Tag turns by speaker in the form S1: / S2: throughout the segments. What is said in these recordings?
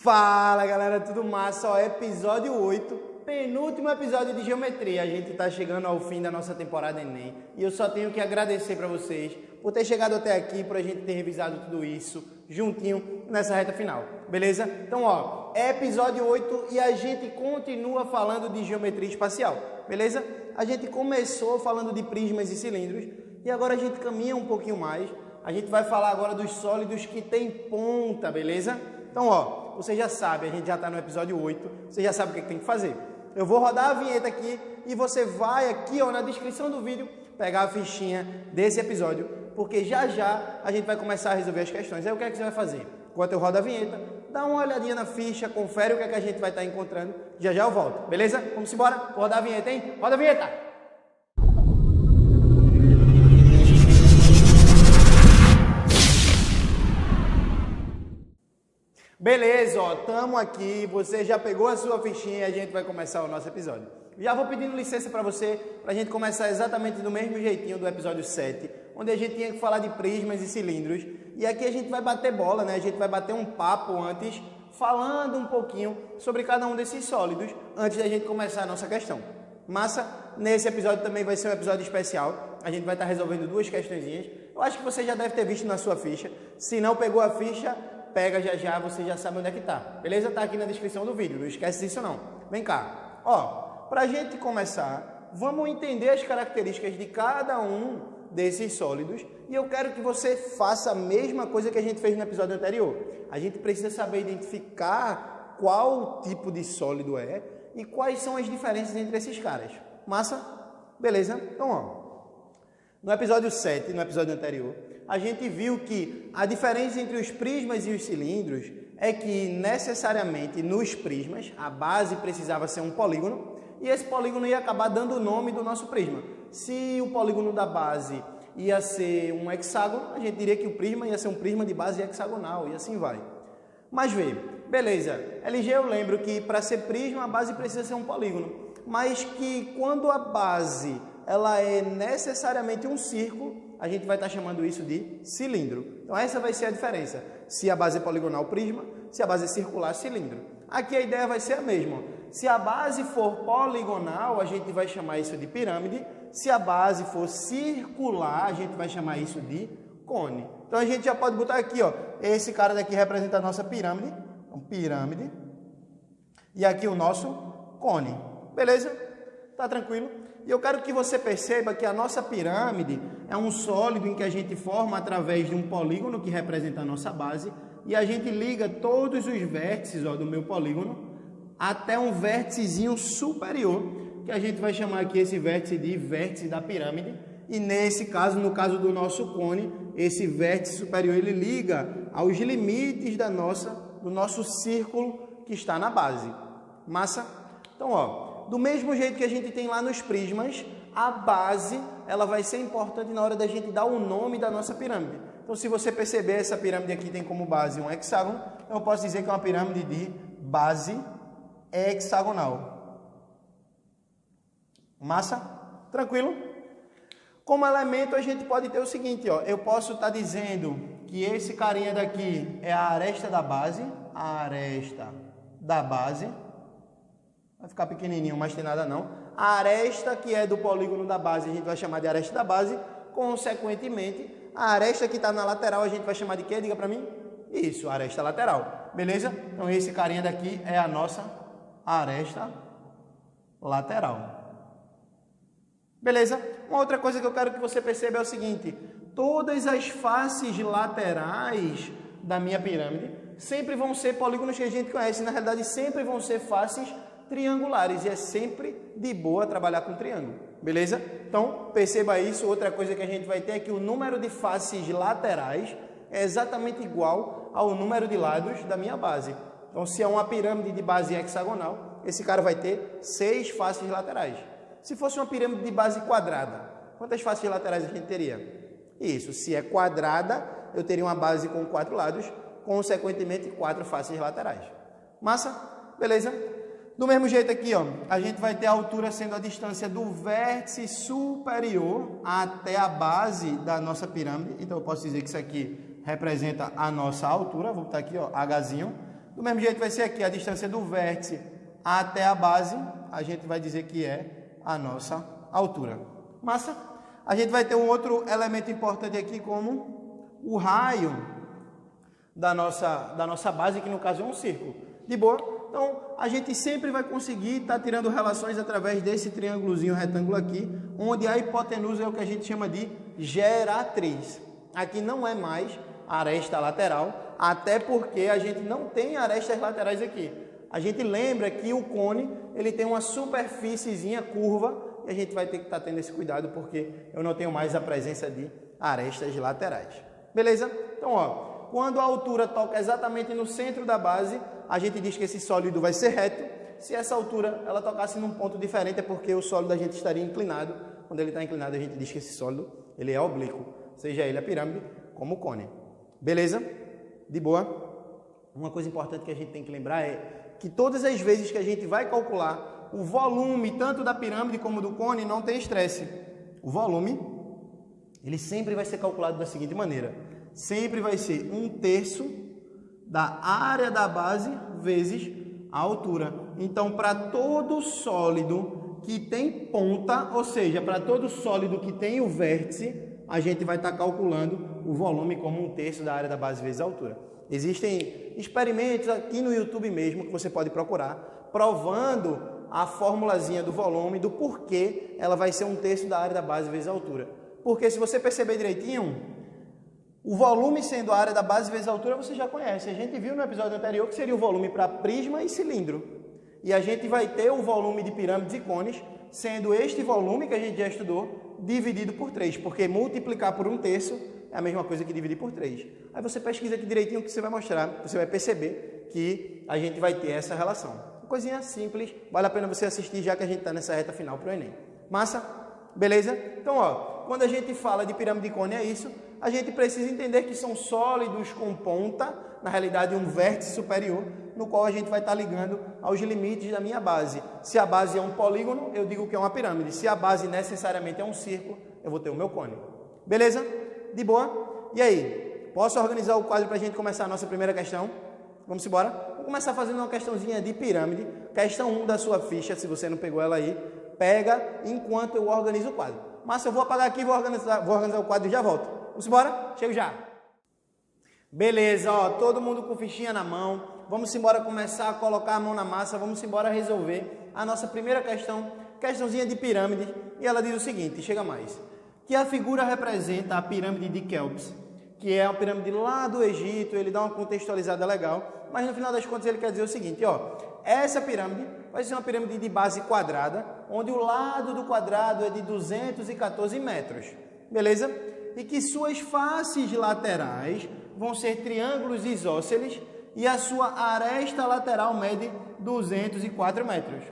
S1: Fala galera, tudo massa? Ó, episódio 8, penúltimo episódio de geometria. A gente tá chegando ao fim da nossa temporada Enem e eu só tenho que agradecer para vocês por ter chegado até aqui, por a gente ter revisado tudo isso juntinho nessa reta final, beleza? Então ó, é episódio 8 e a gente continua falando de geometria espacial, beleza? A gente começou falando de prismas e cilindros e agora a gente caminha um pouquinho mais. A gente vai falar agora dos sólidos que tem ponta, beleza? Então, ó, você já sabe, a gente já está no episódio 8, você já sabe o que tem que fazer. Eu vou rodar a vinheta aqui e você vai aqui, ó, na descrição do vídeo, pegar a fichinha desse episódio, porque já já a gente vai começar a resolver as questões. Aí o que é que você vai fazer? Enquanto eu rodo a vinheta, dá uma olhadinha na ficha, confere o que é que a gente vai estar encontrando. Já já eu volto, beleza? Vamos embora? Vou rodar a vinheta, hein? Roda a vinheta! Beleza, ó, tamo aqui, você já pegou a sua fichinha e a gente vai começar o nosso episódio. Já vou pedindo licença para você, pra gente começar exatamente do mesmo jeitinho do episódio 7, onde a gente tinha que falar de prismas e cilindros, e aqui a gente vai bater bola, né? A gente vai bater um papo antes, falando um pouquinho sobre cada um desses sólidos, antes da gente começar a nossa questão. Massa? Nesse episódio também vai ser um episódio especial, a gente vai estar resolvendo duas questõezinhas. Eu acho que você já deve ter visto na sua ficha, se não pegou a ficha, pega já já, você já sabe onde é que tá, beleza? Tá aqui na descrição do vídeo, não esquece disso não. Vem cá, ó, pra gente começar, vamos entender as características de cada um desses sólidos e eu quero que você faça a mesma coisa que a gente fez no episódio anterior. A gente precisa saber identificar qual tipo de sólido é e quais são as diferenças entre esses caras. Massa? Beleza? Então, ó, no episódio 7, no episódio anterior, a gente viu que a diferença entre os prismas e os cilindros é que necessariamente nos prismas a base precisava ser um polígono e esse polígono ia acabar dando o nome do nosso prisma. Se o polígono da base ia ser um hexágono, a gente diria que o prisma ia ser um prisma de base hexagonal e assim vai. Mas vê, beleza, LG eu lembro que para ser prisma a base precisa ser um polígono, mas que quando a base ela é necessariamente um círculo, a gente vai estar chamando isso de cilindro. Então essa vai ser a diferença. Se a base é poligonal, prisma. Se a base é circular, cilindro. Aqui a ideia vai ser a mesma. Se a base for poligonal, a gente vai chamar isso de pirâmide. Se a base for circular, a gente vai chamar isso de cone. Então a gente já pode botar aqui, ó, esse cara daqui representa a nossa pirâmide. Então, pirâmide. E aqui o nosso cone. Beleza? Tá tranquilo? E eu quero que você perceba que a nossa pirâmide é um sólido em que a gente forma através de um polígono que representa a nossa base e a gente liga todos os vértices, ó, do meu polígono até um vérticezinho superior, que a gente vai chamar aqui esse vértice de vértice da pirâmide. E nesse caso, no caso do nosso cone, esse vértice superior ele liga aos limites do nosso círculo que está na base. Massa? Então, ó, do mesmo jeito que a gente tem lá nos prismas, a base ela vai ser importante na hora da gente dar o nome da nossa pirâmide. Então, se você perceber, essa pirâmide aqui tem como base um hexágono, então eu posso dizer que é uma pirâmide de base hexagonal. Massa? Tranquilo? Como elemento, a gente pode ter o seguinte, ó, eu posso estar dizendo que esse carinha daqui é a aresta da base, vai ficar pequenininho, mas tem nada não. A aresta que é do polígono da base, a gente vai chamar de aresta da base. Consequentemente, a aresta que está na lateral, a gente vai chamar de quê? Diga para mim. Isso, aresta lateral. Beleza? Então, esse carinha daqui é a nossa aresta lateral. Beleza? Uma outra coisa que eu quero que você perceba é o seguinte. Todas as faces laterais da minha pirâmide sempre vão ser polígonos que a gente conhece. Na realidade, sempre vão ser faces triangulares e é sempre de boa trabalhar com triângulo, beleza? Então, perceba isso. Outra coisa que a gente vai ter é que o número de faces laterais é exatamente igual ao número de lados da minha base. Então, se é uma pirâmide de base hexagonal, esse cara vai ter 6 faces laterais. Se fosse uma pirâmide de base quadrada, quantas faces laterais a gente teria? Isso, se é quadrada, eu teria uma base com 4 lados, consequentemente 4 faces laterais. Massa? Beleza? Do mesmo jeito aqui, ó, a gente vai ter a altura sendo a distância do vértice superior até a base da nossa pirâmide. Então, eu posso dizer que isso aqui representa a nossa altura. Vou botar aqui, ó, Hzinho. Do mesmo jeito vai ser aqui a distância do vértice até a base, a gente vai dizer que é a nossa altura. Massa? A gente vai ter um outro elemento importante aqui como o raio da nossa base, que no caso é um círculo. De boa? Então, a gente sempre vai conseguir estar tirando relações através desse triângulozinho retângulo aqui, onde a hipotenusa é o que a gente chama de geratriz. Aqui não é mais aresta lateral, até porque a gente não tem arestas laterais aqui. A gente lembra que o cone ele tem uma superfíciezinha curva e a gente vai ter que estar tendo esse cuidado porque eu não tenho mais a presença de arestas laterais. Beleza? Então, ó, quando a altura toca exatamente no centro da base, a gente diz que esse sólido vai ser reto. Se essa altura ela tocasse num ponto diferente, é porque o sólido da gente estaria inclinado. Quando ele está inclinado, a gente diz que esse sólido ele é oblíquo, seja ele a pirâmide como o cone. Beleza? De boa? Uma coisa importante que a gente tem que lembrar é que todas as vezes que a gente vai calcular o volume, tanto da pirâmide como do cone, não tem estresse. O volume, ele sempre vai ser calculado da seguinte maneira. Sempre vai ser 1/3 da área da base vezes a altura. Então, para todo sólido que tem ponta, ou seja, para todo sólido que tem o vértice, a gente vai estar calculando o volume como 1/3 da área da base vezes a altura. Existem experimentos aqui no YouTube mesmo que você pode procurar, provando a formulazinha do volume, do porquê ela vai ser 1/3 da área da base vezes a altura. Porque se você perceber direitinho, o volume sendo a área da base vezes a altura, você já conhece. A gente viu no episódio anterior que seria o volume para prisma e cilindro. E a gente vai ter o volume de pirâmides e cones, sendo este volume que a gente já estudou, dividido por 3. Porque multiplicar por 1/3 é a mesma coisa que dividir por 3. Aí você pesquisa aqui direitinho o que você vai mostrar. Você vai perceber que a gente vai ter essa relação. Coisinha simples, vale a pena você assistir já que a gente está nessa reta final para o Enem. Massa? Beleza? Então, ó, quando a gente fala de pirâmide e cone é isso, a gente precisa entender que são sólidos com ponta, na realidade um vértice superior, no qual a gente vai estar ligando aos limites da minha base. Se a base é um polígono, eu digo que é uma pirâmide. Se a base necessariamente é um círculo, eu vou ter o meu cone. Beleza? De boa? E aí? Posso organizar o quadro para a gente começar a nossa primeira questão? Vamos embora? Vamos começar fazendo uma questãozinha de pirâmide. Questão 1 da sua ficha, se você não pegou ela aí, pega enquanto eu organizo o quadro. Mas eu vou apagar aqui, vou organizar o quadro e já volto. Vamos embora? Chego já. Beleza, ó, todo mundo com fichinha na mão. Vamos embora começar a colocar a mão na massa, vamos embora resolver a nossa primeira questão, questãozinha de pirâmide. E ela diz o seguinte, chega mais. Que a figura representa a pirâmide de Quéops, que é uma pirâmide lá do Egito, ele dá uma contextualizada legal, mas no final das contas ele quer dizer o seguinte, ó, essa pirâmide vai ser uma pirâmide de base quadrada, onde o lado do quadrado é de 214 metros, beleza? E que suas faces laterais vão ser triângulos isósceles e a sua aresta lateral mede 204 metros.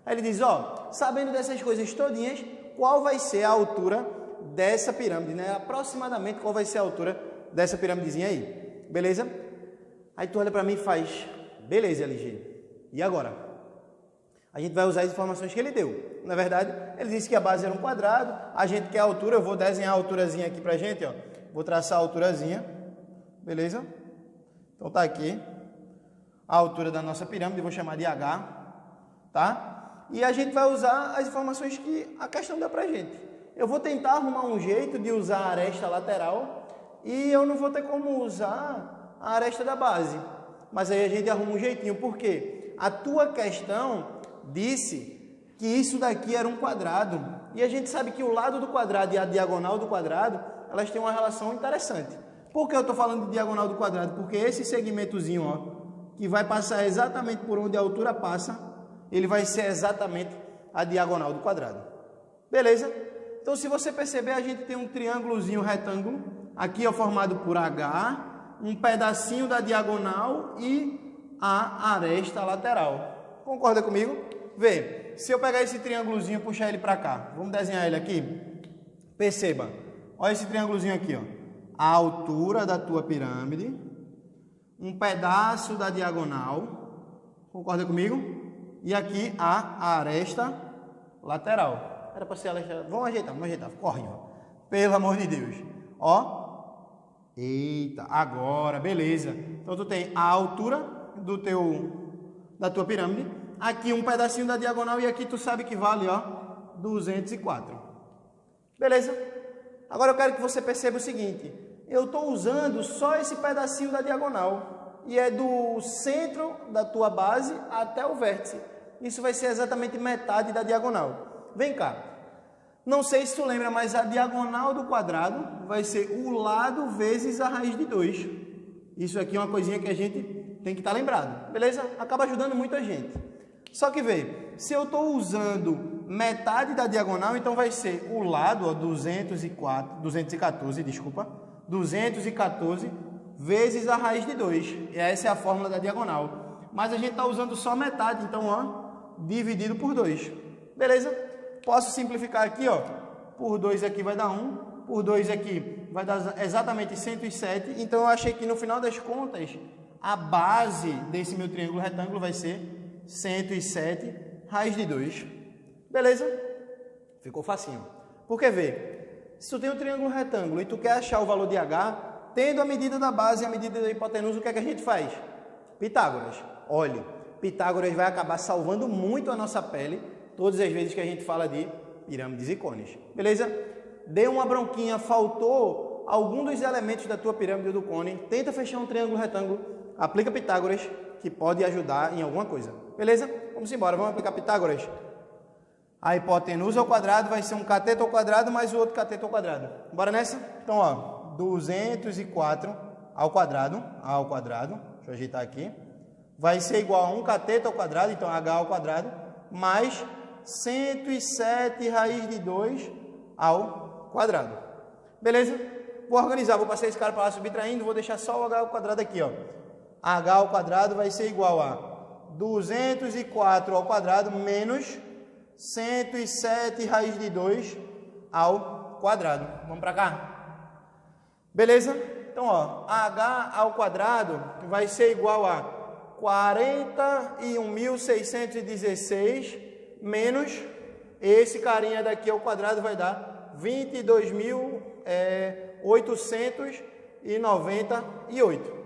S1: Aí ele diz, ó, sabendo dessas coisas todinhas, qual vai ser a altura dessa pirâmide, né? Aproximadamente qual vai ser a altura dessa pirâmidezinha aí, beleza? Aí tu olha para mim e faz, beleza, LG, e agora? A gente vai usar as informações que ele deu. Na verdade, ele disse que a base era um quadrado, a gente quer a altura, eu vou desenhar a alturazinha aqui pra gente, ó. Vou traçar a alturazinha, beleza? Então tá aqui a altura da nossa pirâmide, vou chamar de H, tá? E a gente vai usar as informações que a questão deu pra gente. Eu vou tentar arrumar um jeito de usar a aresta lateral e eu não vou ter como usar a aresta da base. Mas aí a gente arruma um jeitinho, por quê? A tua questão disse que isso daqui era um quadrado. E a gente sabe que o lado do quadrado e a diagonal do quadrado, elas têm uma relação interessante. Por que eu estou falando de diagonal do quadrado? Porque esse segmentozinho, ó, que vai passar exatamente por onde a altura passa, ele vai ser exatamente a diagonal do quadrado. Beleza? Então, se você perceber, a gente tem um triângulozinho retângulo, aqui é formado por H, um pedacinho da diagonal e a aresta lateral. Concorda comigo? Vê, se eu pegar esse triângulozinho e puxar ele para cá, vamos desenhar ele aqui? Perceba, olha esse triângulozinho aqui, ó. A altura da tua pirâmide, um pedaço da diagonal, concorda comigo? E aqui a aresta lateral. Era para ser a aresta, vamos ajeitar, corre, ó. Pelo amor de Deus, ó. Eita, agora, beleza. Então tu tem a altura da tua pirâmide. Aqui um pedacinho da diagonal e aqui tu sabe que vale, ó, 204. Beleza? Agora eu quero que você perceba o seguinte, eu estou usando só esse pedacinho da diagonal e é do centro da tua base até o vértice. Isso vai ser exatamente metade da diagonal. Vem cá. Não sei se tu lembra, mas a diagonal do quadrado vai ser o lado vezes a raiz de 2. Isso aqui é uma coisinha que a gente tem que estar lembrado, beleza? Acaba ajudando muito a gente. Só que vê, se eu estou usando metade da diagonal, então vai ser o lado, ó, 214 vezes a raiz de 2. E essa é a fórmula da diagonal. Mas a gente está usando só metade, então, ó, dividido por 2. Beleza? Posso simplificar aqui, ó, por 2 aqui vai dar 1, por 2 aqui vai dar exatamente 107. Então, eu achei que no final das contas, a base desse meu triângulo retângulo vai ser 107 raiz de 2. Beleza? Ficou facinho. Porque vê, se tu tem um triângulo retângulo e tu quer achar o valor de H, tendo a medida da base e a medida da hipotenusa, o que é que a gente faz? Pitágoras. Olha, Pitágoras vai acabar salvando muito a nossa pele todas as vezes que a gente fala de pirâmides e cones. Beleza? Deu uma bronquinha, faltou algum dos elementos da tua pirâmide ou do cone, tenta fechar um triângulo retângulo, aplica Pitágoras, que pode ajudar em alguma coisa. Beleza? Vamos embora, vamos aplicar Pitágoras. A hipotenusa ao quadrado vai ser um cateto ao quadrado mais o outro cateto ao quadrado. Bora nessa? Então, ó, 204 ao quadrado, deixa eu ajeitar aqui, vai ser igual a um cateto ao quadrado, então H ao quadrado, mais 107 raiz de 2 ao quadrado. Beleza? Vou organizar, vou passar esse cara para lá subtraindo, vou deixar só o H ao quadrado aqui, ó. H ao quadrado vai ser igual a 204 ao quadrado menos 107 raiz de 2 ao quadrado. Vamos para cá? Beleza? Então, ó, H ao quadrado vai ser igual a 41.616 menos esse carinha daqui ao quadrado vai dar 22.898.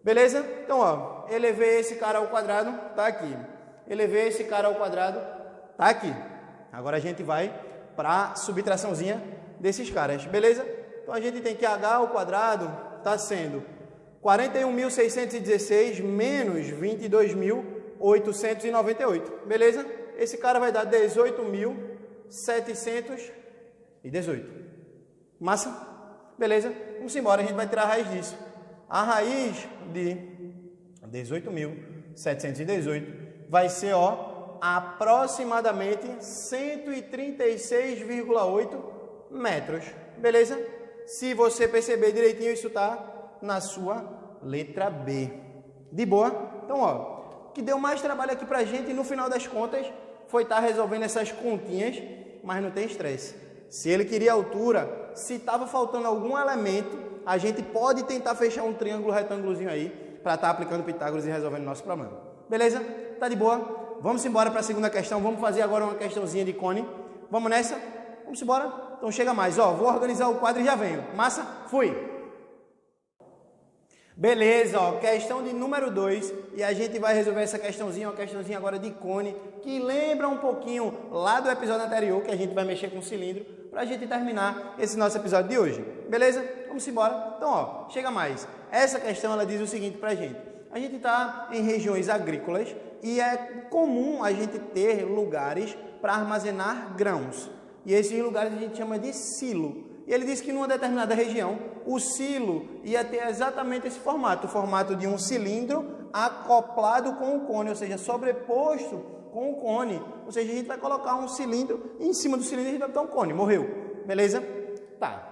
S1: Beleza? Então, ó, elevei esse cara ao quadrado, tá aqui. Elevei esse cara ao quadrado, tá aqui. Agora a gente vai para a subtraçãozinha desses caras, beleza? Então a gente tem que H ao quadrado tá sendo 41.616 menos 22.898, beleza? Esse cara vai dar 18.718. Massa? Beleza? Vamos embora, a gente vai tirar a raiz disso. A raiz de 18.718 vai ser, ó, aproximadamente 136,8 metros. Beleza? Se você perceber direitinho, isso está na sua letra B. De boa? Então, ó, o que deu mais trabalho aqui pra gente, no final das contas, foi estar resolvendo essas continhas, mas não tem estresse. Se ele queria altura, se estava faltando algum elemento, a gente pode tentar fechar um triângulo retângulozinho aí para estar aplicando Pitágoras e resolvendo o nosso problema. Beleza? Tá de boa? Vamos embora para a segunda questão. Vamos fazer agora uma questãozinha de cone. Vamos nessa? Vamos embora? Então chega mais. Ó, vou organizar o quadro e já venho. Massa? Fui! Beleza, ó, questão de número 2. E a gente vai resolver essa questãozinha, uma questãozinha agora de cone, que lembra um pouquinho lá do episódio anterior, que a gente vai mexer com o cilindro, para a gente terminar esse nosso episódio de hoje. Beleza? Vamos embora. Então, ó, chega mais. Essa questão, ela diz o seguinte pra gente. A gente está em regiões agrícolas e é comum a gente ter lugares para armazenar grãos. E esses lugares a gente chama de silo. E ele disse que numa determinada região, o silo ia ter exatamente esse formato, o formato de um cilindro acoplado com o cone, ou seja, sobreposto com o cone. Ou seja, a gente vai colocar um cilindro e em cima do cilindro a gente vai botar um cone. Morreu. Beleza? Tá.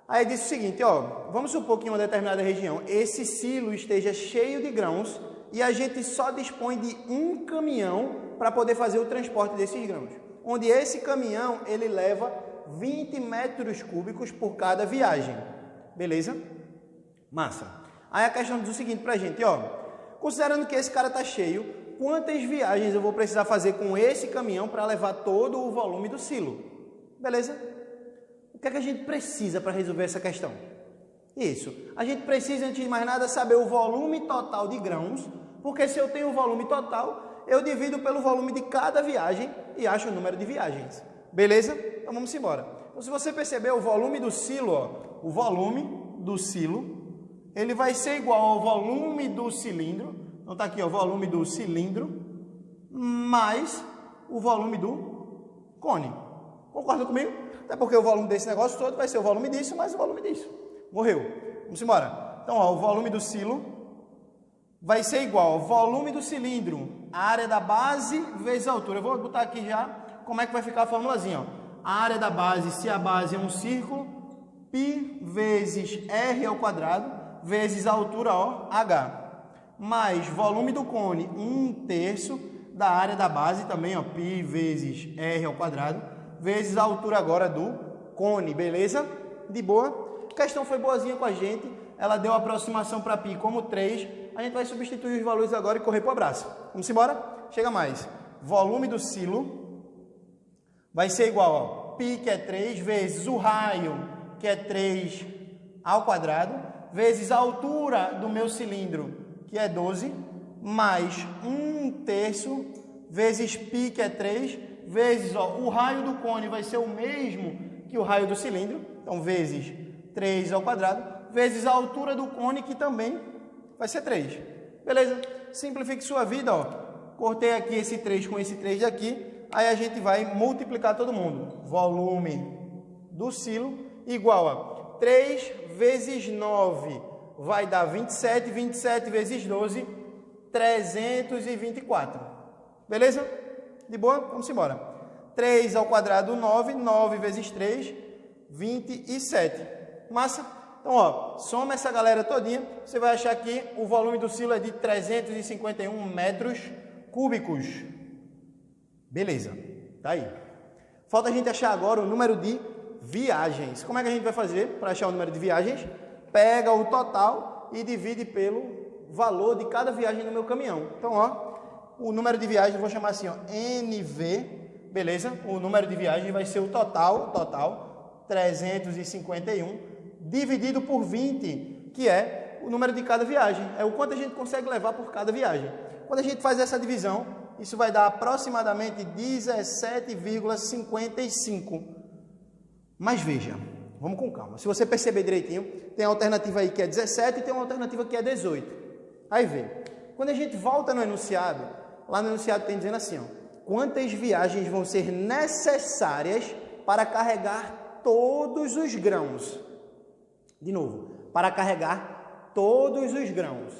S1: Aí disse o seguinte, ó, vamos supor que em uma determinada região esse silo esteja cheio de grãos e a gente só dispõe de um caminhão para poder fazer o transporte desses grãos. Onde esse caminhão, ele leva 20 metros cúbicos por cada viagem. Beleza? Massa. Aí a questão diz o seguinte pra gente, ó, considerando que esse cara tá cheio, quantas viagens eu vou precisar fazer com esse caminhão para levar todo o volume do silo? Beleza? O que é que a gente precisa para resolver essa questão? Isso. A gente precisa, antes de mais nada, saber o volume total de grãos Porque se eu tenho o volume total, eu divido pelo volume de cada viagem e acho o número de viagens. Beleza? Então vamos embora. Então, se você perceber o volume do silo, ó, o volume do silo, ele vai ser igual ao volume do cilindro. Então tá aqui, ó, o volume do cilindro mais o volume do cone. Concorda comigo? Até porque o volume desse negócio todo vai ser o volume disso mais o volume disso. Morreu. Vamos embora. Então, ó, o volume do silo vai ser igual ao volume do cilindro, a área da base vezes a altura. Eu vou botar aqui já como é que vai ficar a formulazinha, ó. A área da base, se a base é um círculo, π vezes r ao quadrado, vezes a altura, ó, h. Mais volume do cone, 1/3 da área da base, também, ó, π vezes r ao quadrado, vezes a altura agora do cone, beleza? De boa? A questão foi boazinha com a gente, ela deu a aproximação para π como 3, a gente vai substituir os valores agora e correr para o abraço. Vamos embora? Chega mais. Volume do silo vai ser igual a π, que é 3, vezes o raio, que é 3 ao quadrado, vezes a altura do meu cilindro, que é 12, mais 1/3 vezes π, que é 3, vezes, ó, o raio do cone vai ser o mesmo que o raio do cilindro, então vezes 3 ao quadrado, vezes a altura do cone, que também vai ser 3. Beleza? Simplifique sua vida, ó. Cortei aqui esse 3 com esse 3 daqui, aí a gente vai multiplicar todo mundo. Volume do silo igual a 3 vezes 9 vai dar 27, 27 vezes 12, 324. Beleza? De boa? Vamos embora. 3 ao quadrado, 9, 9 vezes 3, 27. Massa? Então, ó, soma essa galera todinha, você vai achar que o volume do silo é de 351 metros cúbicos. Beleza, tá aí. Falta a gente achar agora o número de viagens. Como é que a gente vai fazer para achar o número de viagens? Pega o total e divide pelo valor de cada viagem no meu caminhão. Então, ó, o número de viagens eu vou chamar assim, ó, NV, beleza? O número de viagens vai ser o total, 351, dividido por 20, que é o número de cada viagem. É o quanto a gente consegue levar por cada viagem. Quando a gente faz essa divisão, isso vai dar aproximadamente 17,55. Mas veja, vamos com calma. Se você perceber direitinho, tem a alternativa aí que é 17 e tem uma alternativa que é 18. Aí vê. Quando a gente volta no enunciado, lá no enunciado tem dizendo assim, ó, quantas viagens vão ser necessárias para carregar todos os grãos. De novo, para carregar todos os grãos.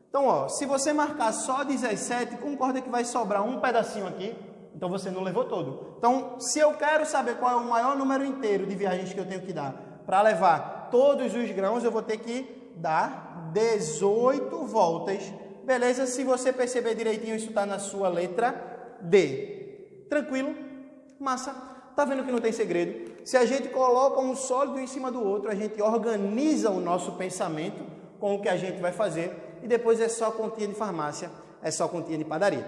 S1: Então, ó, se você marcar só 17, concorda que vai sobrar um pedacinho aqui, então você não levou todo. Então, se eu quero saber qual é o maior número inteiro de viagens que eu tenho que dar para levar todos os grãos, eu vou ter que dar 18 voltas. Beleza? Se você perceber direitinho, isso está na sua letra D. Tranquilo? Massa. Tá vendo que não tem segredo? Se a gente coloca um sólido em cima do outro, a gente organiza o nosso pensamento com o que a gente vai fazer e depois é só continha de farmácia, é só continha de padaria.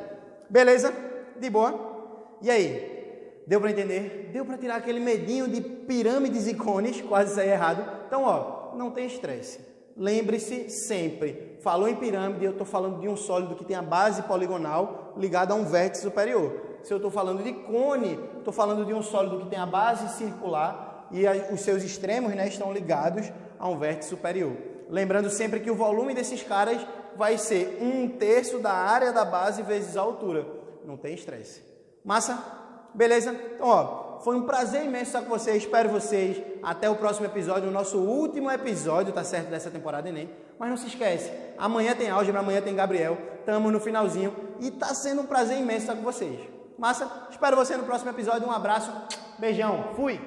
S1: Beleza? De boa? E aí? Deu para entender? Deu para tirar aquele medinho de pirâmides e cones? Quase saí errado. Então, ó, não tem estresse. Lembre-se sempre, falou em pirâmide, eu estou falando de um sólido que tem a base poligonal ligada a um vértice superior. Se eu estou falando de cone, estou falando de um sólido que tem a base circular e os seus extremos, né, estão ligados a um vértice superior. Lembrando sempre que o volume desses caras vai ser 1/3 da área da base vezes a altura. Não tem estresse. Massa? Beleza? Então, ó, foi um prazer imenso estar com vocês. Espero vocês até o próximo episódio, o nosso último episódio, tá certo, dessa temporada Enem. Mas não se esquece, amanhã tem álgebra, amanhã tem Gabriel, estamos no finalzinho e tá sendo um prazer imenso estar com vocês. Massa? Espero você no próximo episódio. Um abraço, beijão, fui!